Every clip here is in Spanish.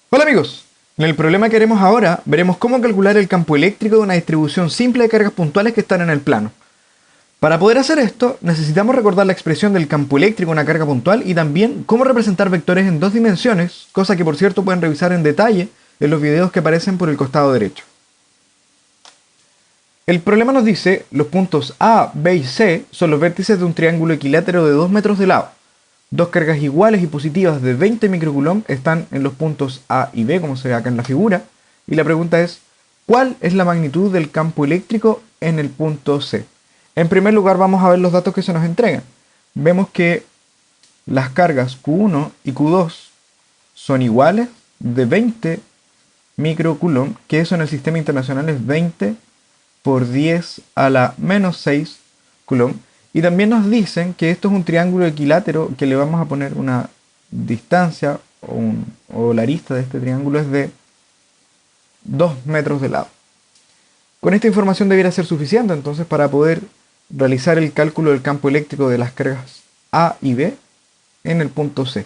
Hola amigos, en el problema que haremos ahora veremos cómo calcular el campo eléctrico de una distribución simple de cargas puntuales que están en el plano. Para poder hacer esto, necesitamos recordar la expresión del campo eléctrico en una carga puntual y también cómo representar vectores en dos dimensiones, cosa que por cierto pueden revisar en detalle en los videos que aparecen por el costado derecho. El problema nos dice los puntos A, B y C son los vértices de un triángulo equilátero de 2 metros de lado. Dos cargas iguales y positivas de 20 microcoulomb están en los puntos A y B, como se ve acá en la figura. Y la pregunta es, ¿cuál es la magnitud del campo eléctrico en el punto C? En primer lugar vamos a ver los datos que se nos entregan. Vemos que las cargas Q1 y Q2 son iguales de 20 microcoulomb, que eso en el sistema internacional es 20 por 10 a la menos 6 coulomb. Y también nos dicen que esto es un triángulo equilátero que le vamos a poner una distancia o la arista de este triángulo es de 2 metros de lado. Con esta información debiera ser suficiente entonces para poder realizar el cálculo del campo eléctrico de las cargas A y B en el punto C.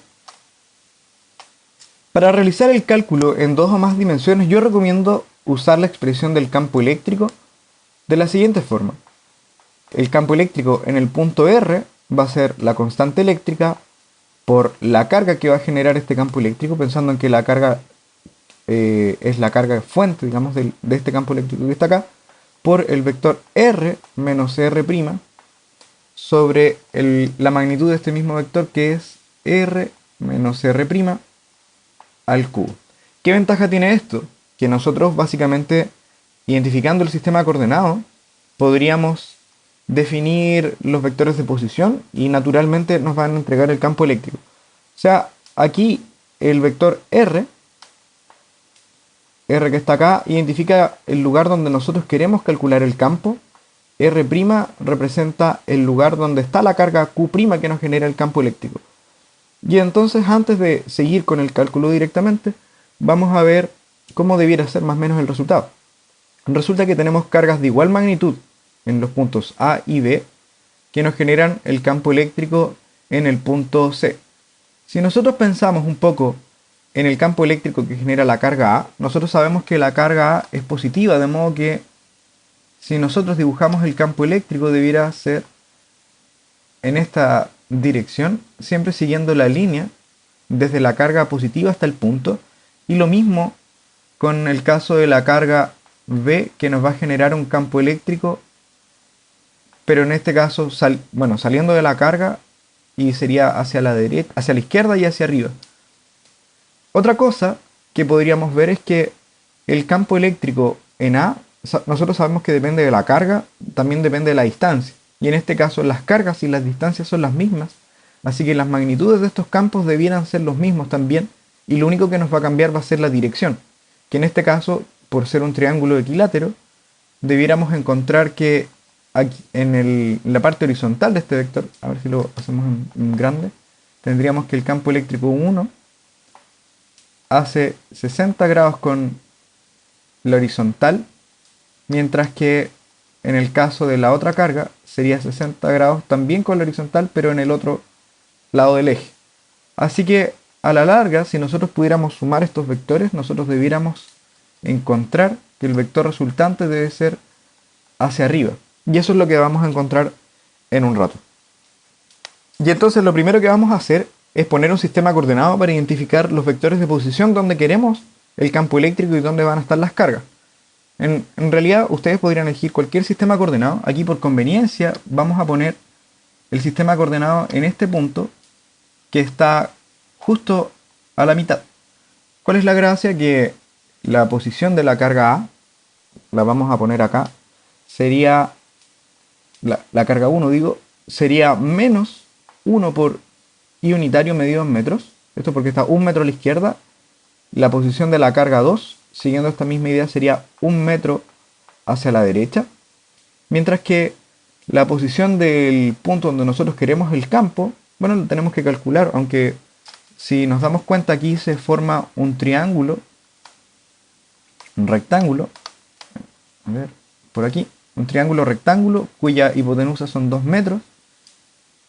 Para realizar el cálculo en dos o más dimensiones yo recomiendo usar la expresión del campo eléctrico de la siguiente forma. El campo eléctrico en el punto R va a ser la constante eléctrica por la carga que va a generar este campo eléctrico, pensando en que la carga es la carga fuente, digamos, de este campo eléctrico que está acá, por el vector R menos R' sobre la magnitud de este mismo vector que es R menos R' al cubo. ¿Qué ventaja tiene esto? Que nosotros básicamente, identificando el sistema de coordenadas, podríamos definir los vectores de posición y naturalmente nos van a entregar el campo eléctrico. O sea, aquí el vector R que está acá, identifica el lugar donde nosotros queremos calcular el campo. R' representa el lugar donde está la carga Q' que nos genera el campo eléctrico. Y entonces, antes de seguir con el cálculo directamente, vamos a ver cómo debiera ser más o menos el resultado. Resulta que tenemos cargas de igual magnitud en los puntos A y B que nos generan el campo eléctrico en el punto C. Si nosotros pensamos un poco en el campo eléctrico que genera la carga A, nosotros sabemos que la carga A es positiva, de modo que si nosotros dibujamos el campo eléctrico debiera ser en esta dirección, siempre siguiendo la línea desde la carga positiva hasta el punto, y lo mismo con el caso de la carga B que nos va a generar un campo eléctrico, pero en este caso saliendo de la carga y sería hacia la derecha, hacia la izquierda y hacia arriba. Otra cosa que podríamos ver es que el campo eléctrico en A, nosotros sabemos que depende de la carga, también depende de la distancia. Y en este caso las cargas y las distancias son las mismas, así que las magnitudes de estos campos debieran ser los mismos también, y lo único que nos va a cambiar va a ser la dirección, que en este caso, por ser un triángulo equilátero, debiéramos encontrar que aquí en la parte horizontal de este vector, a ver si lo hacemos en grande, tendríamos que el campo eléctrico 1 hace 60 grados con la horizontal, mientras que en el caso de la otra carga sería 60 grados también con la horizontal, pero en el otro lado del eje. Así que a la larga, si nosotros pudiéramos sumar estos vectores, nosotros debiéramos encontrar que el vector resultante debe ser hacia arriba. Y eso es lo que vamos a encontrar en un rato. Y entonces lo primero que vamos a hacer es poner un sistema coordenado para identificar los vectores de posición donde queremos el campo eléctrico y dónde van a estar las cargas. En realidad ustedes podrían elegir cualquier sistema coordenado. Aquí por conveniencia vamos a poner el sistema coordenado en este punto que está justo a la mitad. ¿Cuál es la gracia? Que la posición de la carga A, la vamos a poner acá, sería la carga 1, digo, sería menos 1 por I unitario medido en metros. Esto porque está 1 metro a la izquierda. La posición de la carga 2, siguiendo esta misma idea, sería 1 metro hacia la derecha. Mientras que la posición del punto donde nosotros queremos el campo, bueno, lo tenemos que calcular, aunque si nos damos cuenta aquí se forma un triángulo, un rectángulo, a ver, por aquí, un triángulo rectángulo cuya hipotenusa son 2 metros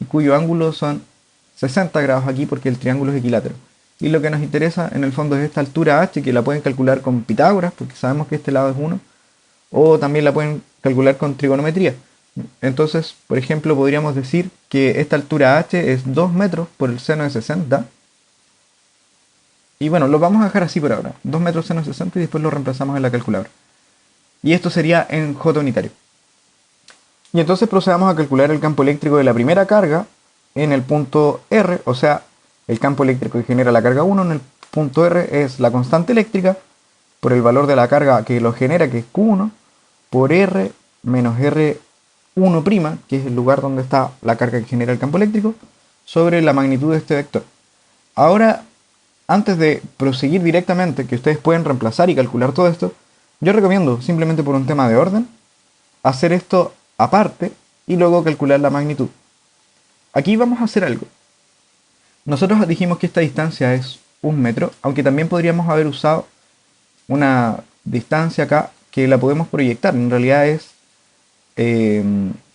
y cuyo ángulo son 60 grados aquí porque el triángulo es equilátero. y lo que nos interesa en el fondo es esta altura h, que la pueden calcular con Pitágoras, porque sabemos que este lado es 1, o también la pueden calcular con trigonometría. Entonces, por ejemplo, podríamos decir que esta altura h es 2 metros por el seno de 60. Y bueno, lo vamos a dejar así por ahora. 2 metros seno de 60 y después lo reemplazamos en la calculadora. Y esto sería en J unitario. Y entonces procedamos a calcular el campo eléctrico de la primera carga en el punto R, o sea, el campo eléctrico que genera la carga 1 en el punto R es la constante eléctrica por el valor de la carga que lo genera, que es Q1, por R menos R1', que es el lugar donde está la carga que genera el campo eléctrico, sobre la magnitud de este vector. Ahora, antes de proseguir directamente, que ustedes pueden reemplazar y calcular todo esto, yo recomiendo, simplemente por un tema de orden, hacer esto aparte y luego calcular la magnitud. Aquí vamos a hacer algo. Nosotros dijimos que esta distancia es 1 metro, aunque también podríamos haber usado una distancia acá que la podemos proyectar. En realidad es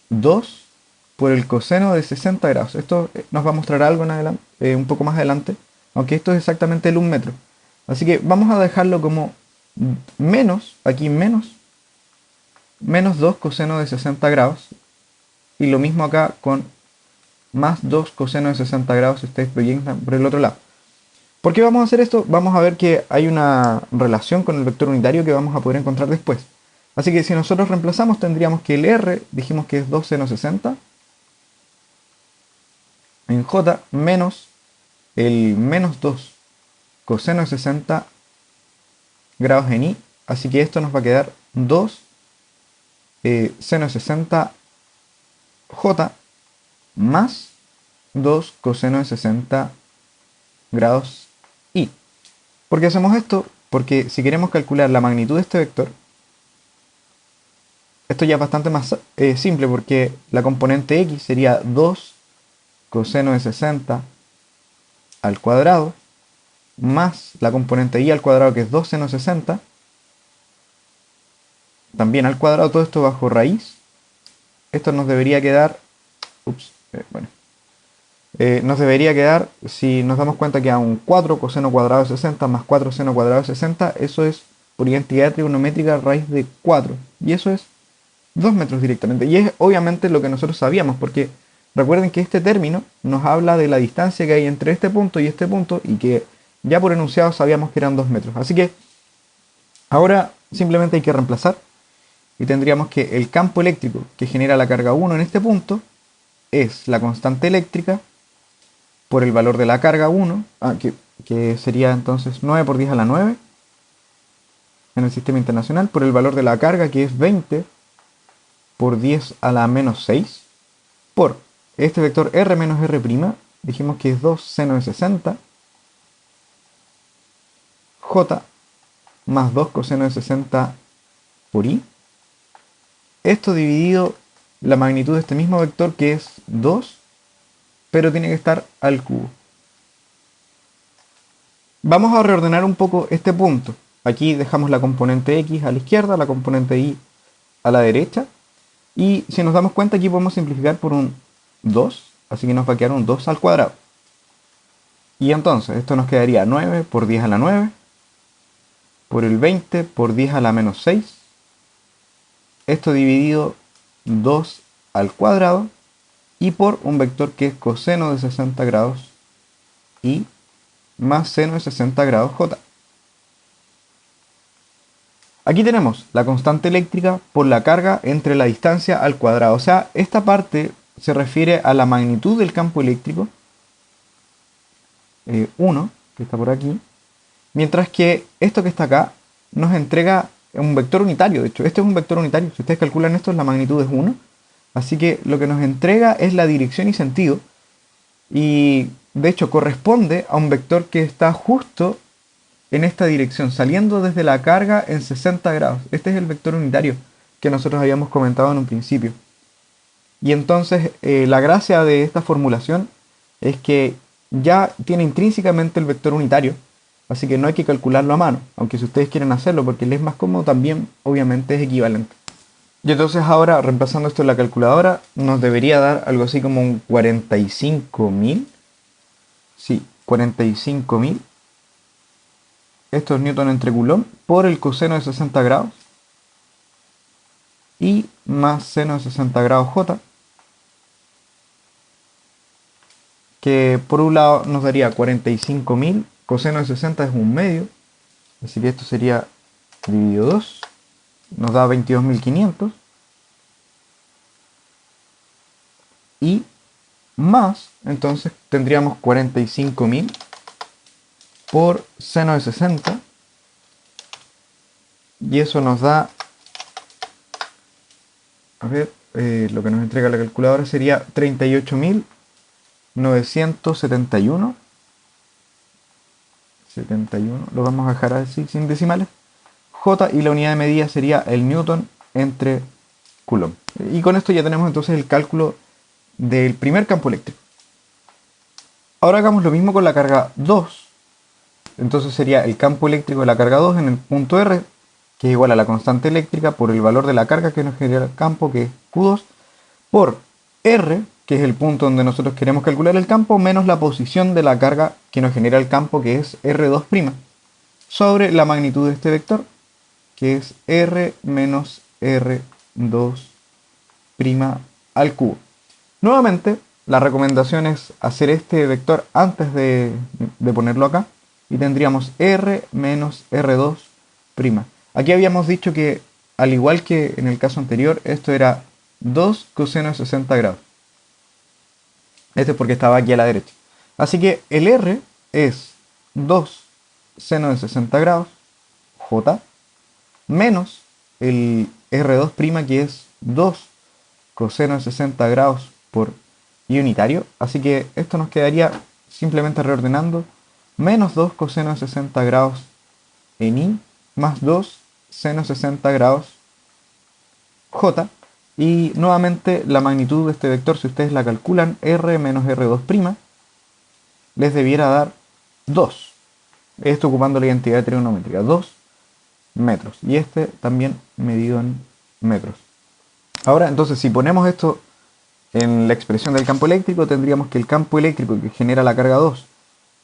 2 por el coseno de 60 grados. Esto nos va a mostrar algo en adelante, un poco más adelante, aunque esto es exactamente el 1 metro. Así que vamos a dejarlo como menos, aquí menos 2 coseno de 60 grados. Y lo mismo acá con más 2 coseno de 60 grados si ustedes proyectan por el otro lado. ¿Por qué vamos a hacer esto? Vamos a ver que hay una relación con el vector unitario que vamos a poder encontrar después. Así que si nosotros reemplazamos, tendríamos que el R, dijimos que es 2 seno 60, en J menos el menos 2 coseno de 60 grados en I. Así que esto nos va a quedar 2 seno de 60 J más 2 coseno de 60 grados I. ¿Por qué hacemos esto? Porque si queremos calcular la magnitud de este vector, esto ya es bastante más simple, porque la componente X sería 2 coseno de 60 al cuadrado más la componente Y al cuadrado, que es 2 seno 60, también al cuadrado, todo esto bajo raíz. Esto nos debería quedar, nos debería quedar, si nos damos cuenta, que a un 4 coseno cuadrado de 60 más 4 seno cuadrado de 60, eso es por identidad trigonométrica raíz de 4, y eso es 2 metros directamente, y es obviamente lo que nosotros sabíamos, porque recuerden que este término nos habla de la distancia que hay entre este punto y que ya por enunciado sabíamos que eran 2 metros. Así que ahora simplemente hay que reemplazar y tendríamos que el campo eléctrico que genera la carga 1 en este punto es la constante eléctrica por el valor de la carga 1, que sería entonces 9 por 10 a la 9 en el sistema internacional, por el valor de la carga, que es 20 por 10 a la menos 6, por este vector R menos R', dijimos que es 2 seno de 60, J más 2 coseno de 60 por I. Esto dividido la magnitud de este mismo vector, que es 2, pero tiene que estar al cubo. Vamos a reordenar un poco este punto. Aquí dejamos la componente X a la izquierda, la componente Y a la derecha. Y si nos damos cuenta, aquí podemos simplificar por un 2, así que nos va a quedar un 2 al cuadrado. Y entonces esto nos quedaría 9 por 10 a la 9, por el 20 por 10 a la menos 6, esto dividido 2 al cuadrado, y por un vector que es coseno de 60 grados y más seno de 60 grados J. Aquí tenemos la constante eléctrica por la carga entre la distancia al cuadrado. O sea, esta parte se refiere a la magnitud del campo eléctrico, 1, que está por aquí, mientras que esto que está acá nos entrega un vector unitario. De hecho, este es un vector unitario. Si ustedes calculan esto, la magnitud es 1. Así que lo que nos entrega es la dirección y sentido. Y de hecho corresponde a un vector que está justo en esta dirección, saliendo desde la carga en 60 grados. Este es el vector unitario que nosotros habíamos comentado en un principio. Y entonces la gracia de esta formulación es que ya tiene intrínsecamente el vector unitario, así que no hay que calcularlo a mano, aunque si ustedes quieren hacerlo porque les es más cómodo, también obviamente es equivalente. Y entonces ahora, reemplazando esto en la calculadora, nos debería dar algo así como un 45.000. Sí, 45.000 esto es newton entre coulomb, por el coseno de 60 grados, y más seno de 60 grados J, que por un lado nos daría 45.000, coseno de 60 es un medio, así que esto sería dividido 2, nos da 22.500, y más, entonces tendríamos 45.000 por seno de 60, y eso nos da, a ver, lo que nos entrega la calculadora sería 38.971, 71, lo vamos a dejar así sin decimales, J, y la unidad de medida sería el newton entre coulomb. Y con esto ya tenemos entonces el cálculo del primer campo eléctrico. Ahora hagamos lo mismo con la carga 2. Entonces sería el campo eléctrico de la carga 2 en el punto R, que es igual a la constante eléctrica por el valor de la carga que nos genera el campo, que es Q2, por R, que es el punto donde nosotros queremos calcular el campo, menos la posición de la carga que nos genera el campo, que es R2', sobre la magnitud de este vector, que es R menos R2' al cubo. Nuevamente, la recomendación es hacer este vector antes de ponerlo acá, y tendríamos R menos R2'. Aquí habíamos dicho que, al igual que en el caso anterior, esto era 2 coseno de 60 grados. Esto es porque estaba aquí a la derecha. Así que el R es 2 seno de 60 grados, J, menos el R2', que es 2 coseno de 60 grados por y unitario. Así que esto nos quedaría, simplemente reordenando, menos 2 coseno de 60 grados en I, más 2 seno de 60 grados J. Y nuevamente la magnitud de este vector, si ustedes la calculan, R menos R2', les debiera dar 2. Esto ocupando la identidad trigonométrica, 2 metros. Y este también medido en metros. Ahora, entonces, si ponemos esto en la expresión del campo eléctrico, tendríamos que el campo eléctrico que genera la carga 2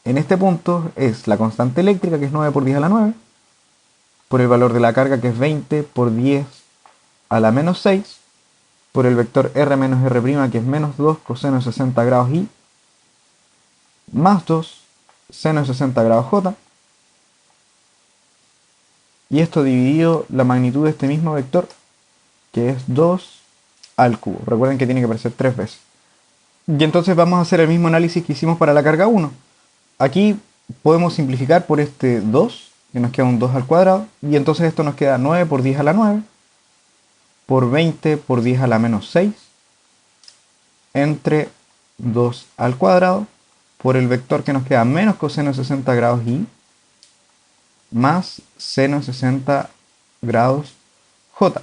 en este punto es la constante eléctrica, que es 9 por 10 a la 9, por el valor de la carga, que es 20 por 10 a la menos 6, por el vector R menos R', que es menos 2 coseno de 60 grados I, más 2 seno de 60 grados J, y esto dividido la magnitud de este mismo vector, que es 2 al cubo. Recuerden que tiene que aparecer 3 veces. Y entonces vamos a hacer el mismo análisis que hicimos para la carga 1. Aquí podemos simplificar por este 2, que nos queda un 2 al cuadrado, y entonces esto nos queda 9 por 10 a la 9, por 20 por 10 a la menos 6, entre 2 al cuadrado, por el vector que nos queda menos coseno de 60 grados I, más seno de 60 grados J.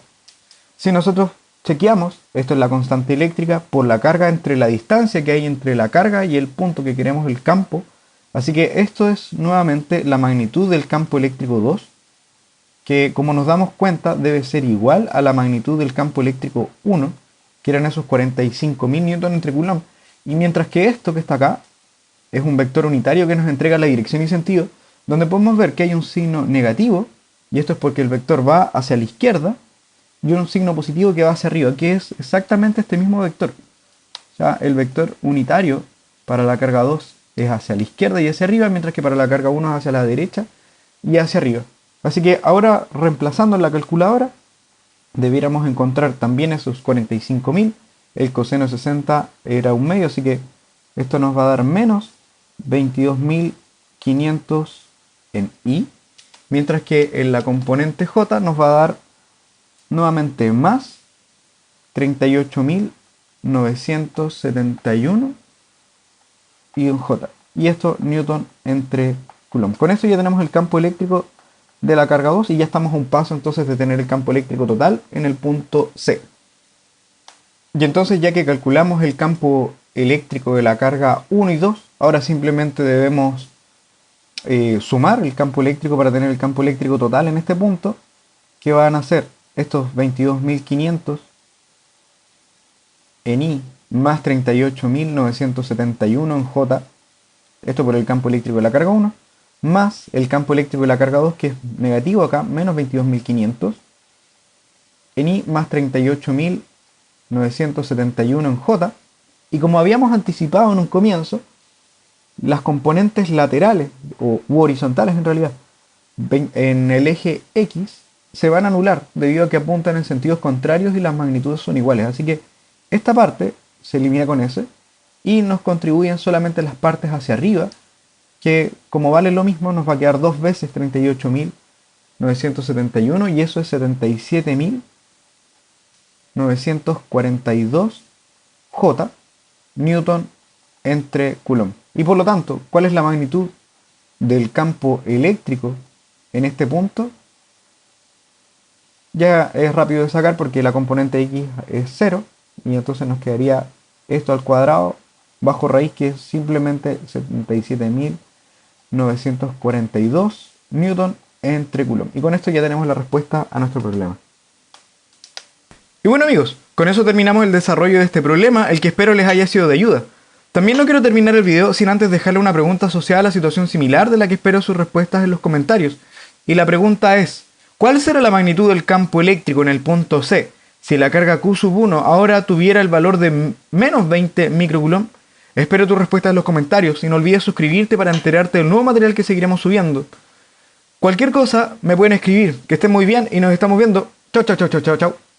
Si nosotros chequeamos, esto es la constante eléctrica por la carga entre la distancia que hay entre la carga y el punto que queremos el campo. Así que esto es nuevamente la magnitud del campo eléctrico 2, que como nos damos cuenta debe ser igual a la magnitud del campo eléctrico 1, que eran esos 45.000 newton entre coulomb. Y mientras que esto que está acá es un vector unitario que nos entrega la dirección y sentido, donde podemos ver que hay un signo negativo, y esto es porque el vector va hacia la izquierda, y un signo positivo que va hacia arriba, que es exactamente este mismo vector. O sea, el vector unitario para la carga 2 es hacia la izquierda y hacia arriba, mientras que para la carga 1 es hacia la derecha y hacia arriba. Así que ahora, reemplazando en la calculadora, debiéramos encontrar también esos 45.000. El coseno de 60 era un medio, así que esto nos va a dar menos 22.500 en I, mientras que en la componente J nos va a dar nuevamente más 38.971 y un J. Y esto newton entre coulomb. Con esto ya tenemos el campo eléctrico de la carga 2 y ya estamos a un paso entonces de tener el campo eléctrico total en el punto C. Y entonces, ya que calculamos el campo eléctrico de la carga 1 y 2, ahora simplemente debemos sumar el campo eléctrico para tener el campo eléctrico total en este punto, que van a ser estos 22.500 en I más 38.971 en J, esto por el campo eléctrico de la carga 1, más el campo eléctrico de la carga 2, que es negativo acá, menos 22.500, en I más 38.971 en J. Y como habíamos anticipado en un comienzo, las componentes laterales, u horizontales en realidad, en el eje X, se van a anular debido a que apuntan en sentidos contrarios y las magnitudes son iguales. Así que esta parte se elimina con S y nos contribuyen solamente las partes hacia arriba, que como vale lo mismo nos va a quedar 2 veces 38.971 y eso es 77.942 J Newton entre Coulomb. Y por lo tanto, ¿cuál es la magnitud del campo eléctrico en este punto? Ya es rápido de sacar porque la componente X es 0 y entonces nos quedaría esto al cuadrado bajo raíz, que es simplemente 77.942 Newton entre Coulomb. Y con esto ya tenemos la respuesta a nuestro problema. Y bueno amigos, con eso terminamos el desarrollo de este problema, el que espero les haya sido de ayuda. También no quiero terminar el video sin antes dejarle una pregunta asociada a la situación similar de la que espero sus respuestas en los comentarios. Y la pregunta es, ¿cuál será la magnitud del campo eléctrico en el punto C si la carga Q1 ahora tuviera el valor de menos 20 microcoulomb? Espero tu respuesta en los comentarios y no olvides suscribirte para enterarte del nuevo material que seguiremos subiendo. Cualquier cosa me pueden escribir. Que estén muy bien y nos estamos viendo. Chau, chau, chau, chau, chau, chau.